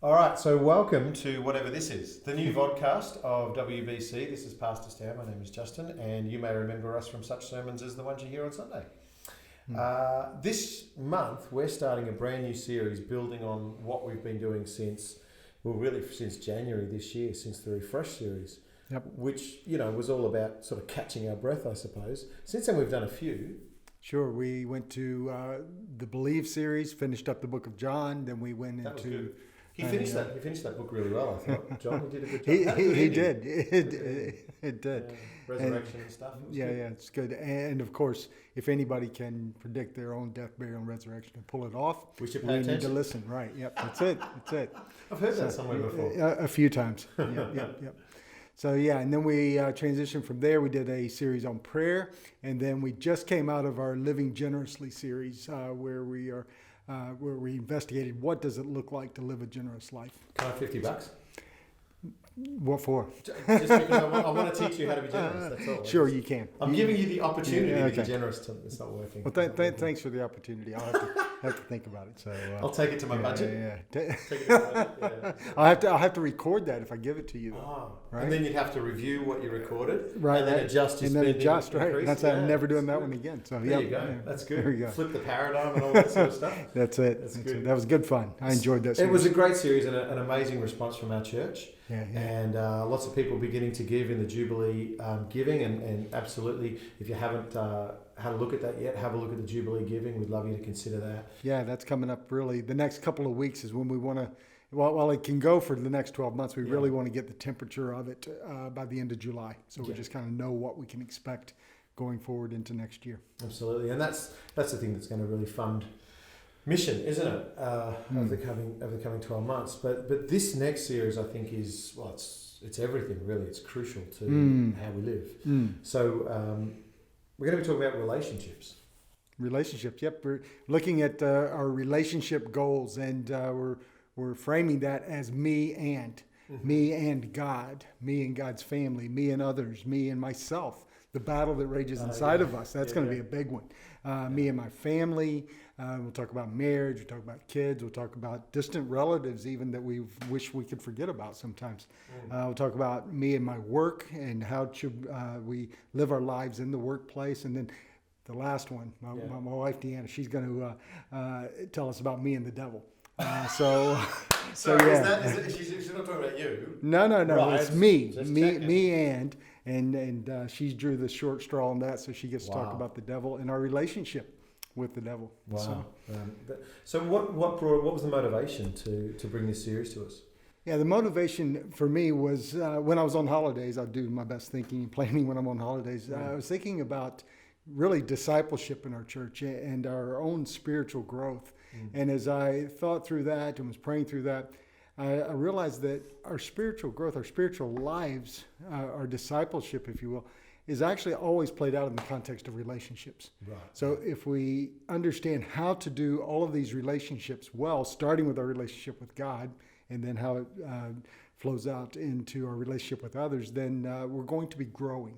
All right, so welcome to whatever this is, the new vodcast of WBC. This is Pastor Stan. My name is Justin, and you may remember us from such sermons as the ones you hear on Sunday. This month, we're starting a brand new series building on what we've been doing since January this year, since the Refresh series, which, was all about sort of catching our breath, I suppose. Since then, we've done a few. Sure, we went to the Believe series, finished up the book of John, then we went That was into... good. He finished that book really well, I thought. John, he did a good job. He did. It did. Yeah, resurrection and stuff. Yeah, it's good. And of course, if anybody can predict their own death, burial, and resurrection and pull it off, we should we pay need attention. to listen. Right, yep, that's it. I've heard that somewhere before. A few times. Yep. So and then we transitioned from there. We did a series on prayer, and then we just came out of our Living Generously series where we investigated what does it look like to live a generous life. Can I have $50? What for? Just because I want to teach you how to be generous, that's all. Sure, you can. I'm giving you the opportunity to be generous. It's not working. Well, thanks for the opportunity. I'll have to think about it. So I'll take it to my budget. Yeah. Take it to my budget. I'll have to record that if I give it to you. Right? And then you'd have to review what you recorded. Right. And then adjust your and then spending. adjust, right. Increase. That's I'm never doing that one again. So there you go. That's good. There you go. Flip the paradigm and all that sort of stuff. That's it. That's good. That was good fun. I enjoyed that series. It was a great series and an amazing response from our church. Yeah. And lots of people beginning to give in the Jubilee giving, and absolutely, if you haven't had a look at that yet, have a look at the Jubilee giving. We'd love you to consider that. Yeah, that's coming up really. The next couple of weeks is when we want to, while it can go for the next 12 months, we really want to get the temperature of it by the end of July. So we just kind of know what we can expect going forward into next year. Absolutely, and that's the thing that's going to really fund mission, isn't it, of the coming 12 months. But this next series, I think, is it's everything really. It's crucial to how we live. So we're going to be talking about relationships. Relationships. Yep, we're looking at our relationship goals, and we're framing that as me and God, me and God's family, me and others, me and myself. The battle that rages inside of us. That's going to be a big one. Me and my family. We'll talk about marriage. We'll talk about kids. We'll talk about distant relatives, even that we wish we could forget about sometimes. We'll talk about me and my work and how should we live our lives in the workplace. And then the last one, my wife Deanna, she's going to tell us about me and the devil. So yeah. She's not talking about you. No. Right. It's me and she drew the short straw on that, so she gets to talk about the devil and our relationship with the devil. Wow. So what was the motivation to bring this series to us? Yeah, the motivation for me was when I was on holidays. I do my best thinking and planning when I'm on holidays. I was thinking about really discipleship in our church and our own spiritual growth. And as I thought through that and was praying through that, I realized that our spiritual growth, our spiritual lives, our discipleship, if you will, is actually always played out in the context of relationships. Right. So if we understand how to do all of these relationships well, starting with our relationship with God, and then how it flows out into our relationship with others, then we're going to be growing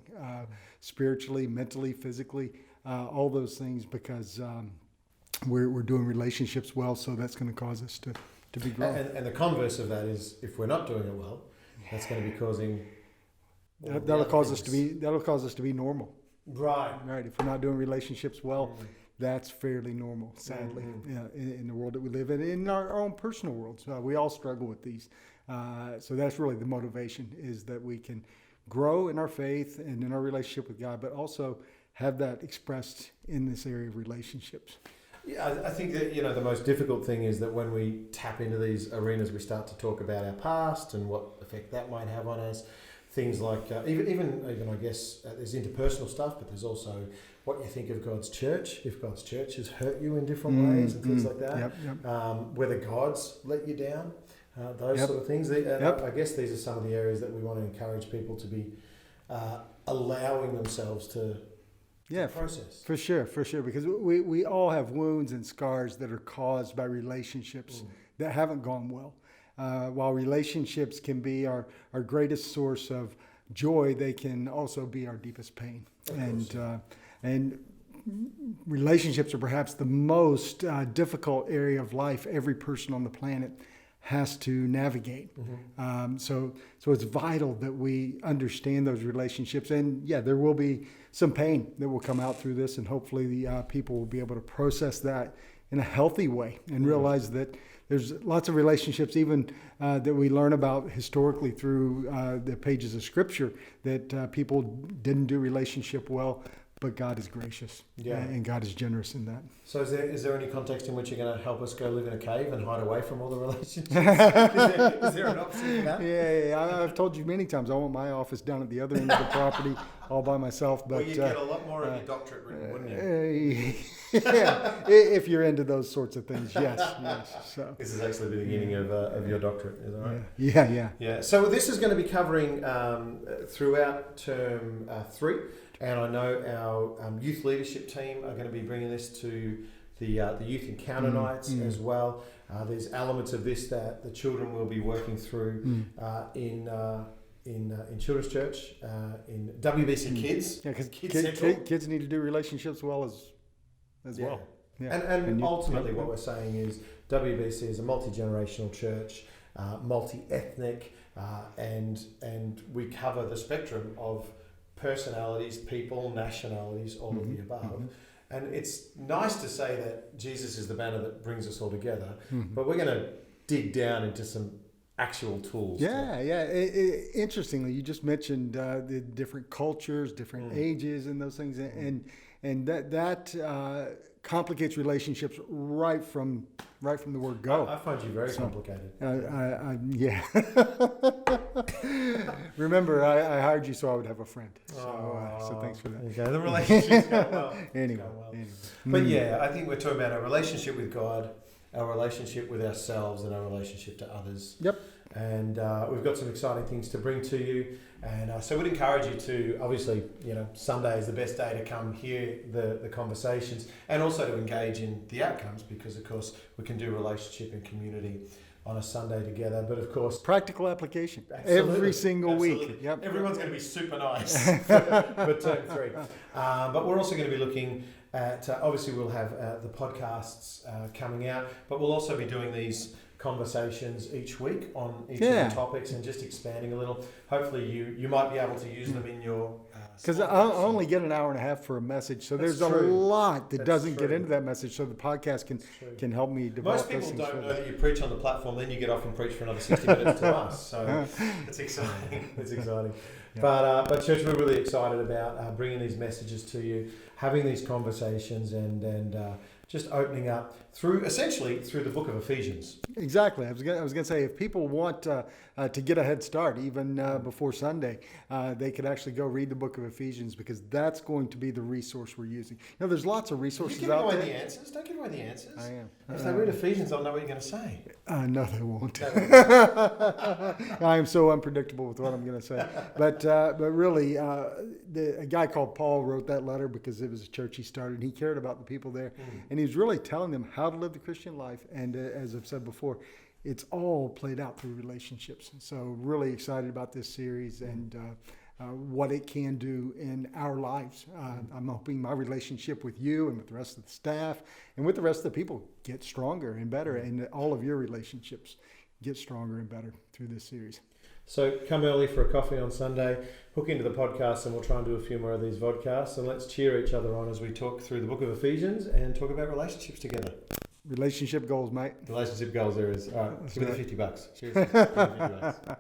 spiritually, mentally, physically, all those things, because we're doing relationships well. So that's going to cause us to be growing. And the converse of that is, if we're not doing it well, that's going to be causing. That'll cause us to be normal. Right. If we're not doing relationships well, that's fairly normal, sadly, in the world that we live in our own personal worlds. We all struggle with these. So that's really the motivation, is that we can grow in our faith and in our relationship with God, but also have that expressed in this area of relationships. Yeah, I think that, the most difficult thing is that when we tap into these arenas, we start to talk about our past and what effect that might have on us. Things like, even I guess, there's interpersonal stuff, but there's also what you think of God's church, if God's church has hurt you in different ways and things like that. Whether God's let you down, those sort of things. I guess these are some of the areas that we want to encourage people to be allowing themselves to process. For sure, because we all have wounds and scars that are caused by relationships that haven't gone well. While relationships can be our greatest source of joy, they can also be our deepest pain. And relationships are perhaps the most difficult area of life every person on the planet has to navigate. So it's vital that we understand those relationships. And yeah, there will be some pain that will come out through this, and hopefully the people will be able to process that in a healthy way and realize that there's lots of relationships even that we learn about historically through the pages of Scripture that people didn't do relationship well, but God is gracious and God is generous in that. So is there any context in which you're going to help us go live in a cave and hide away from all the relationships? is there an option for that? Yeah, I've told you many times I want my office down at the other end of the property all by myself. But well, you'd get a lot more of your doctorate written, wouldn't you? Yeah, if you're into those sorts of things, yes. So this is actually the beginning of your doctorate, is that right? Yeah. So this is going to be covering throughout term 3. And I know our youth leadership team are going to be bringing this to the youth encounter nights as well. There's elements of this that the children will be working through in Children's Church, in WBC Kids. Yeah, because Kids kids need to do relationships well as well. Yeah. And ultimately what we're saying is WBC is a multi-generational church, multi-ethnic, and we cover the spectrum of personalities, people, nationalities, all of the above. And it's nice to say that Jesus is the banner that brings us all together, but we're going to dig down into some actual tools. Interestingly, you just mentioned the different cultures, different ages, and those things, and that complicates relationships right from the word go. I find you very complicated. Yeah. Remember, I hired you so I would have a friend. So thanks for that. Okay, the relationship's going well. Anyway. But yeah, I think we're talking about our relationship with God, our relationship with ourselves, and our relationship to others. Yep. And we've got some exciting things to bring to you. And so we'd encourage you to, obviously, Sunday is the best day to come hear the conversations and also to engage in the outcomes, because, of course, we can do relationship and community on a Sunday together. But, of course, practical application every single week. Yep. Everyone's going to be super nice for term 3. But we're also going to be looking at, obviously, we'll have the podcasts coming out, but we'll also be doing these conversations each week on each of the topics and just expanding a little. Hopefully you might be able to use them in your because I only get an hour and a half for a message, so there's a lot that doesn't get into that message, so the podcast can help me develop. Most people don't know that you preach on the platform, then you get off and preach for another 60 minutes to us, so it's exciting. But church, we're really excited about bringing these messages to you, having these conversations, and just opening up through the book of Ephesians. Exactly. I was going to say, if people want to get a head start, even before Sunday, they could actually go read the book of Ephesians, because that's going to be the resource we're using. There's lots of resources out there. Don't give away the answers. Don't give away the answers. I am. If they read Ephesians, they'll know what you're going to say. No, they won't. I am so unpredictable with what I'm going to say. But really, a guy called Paul wrote that letter because it was a church he started, and he cared about the people there. And he's really telling them how to live the Christian life. And as I've said before, it's all played out through relationships. So really excited about this series and what it can do in our lives. I'm hoping my relationship with you and with the rest of the staff and with the rest of the people get stronger and better, and all of your relationships get stronger and better through this series. So come early for a coffee on Sunday, hook into the podcast, and we'll try and do a few more of these vodcasts, and let's cheer each other on as we talk through the book of Ephesians and talk about relationships together. Relationship goals, mate. Relationship goals there is. All right, give me the $50. Cheers. Give me the $50.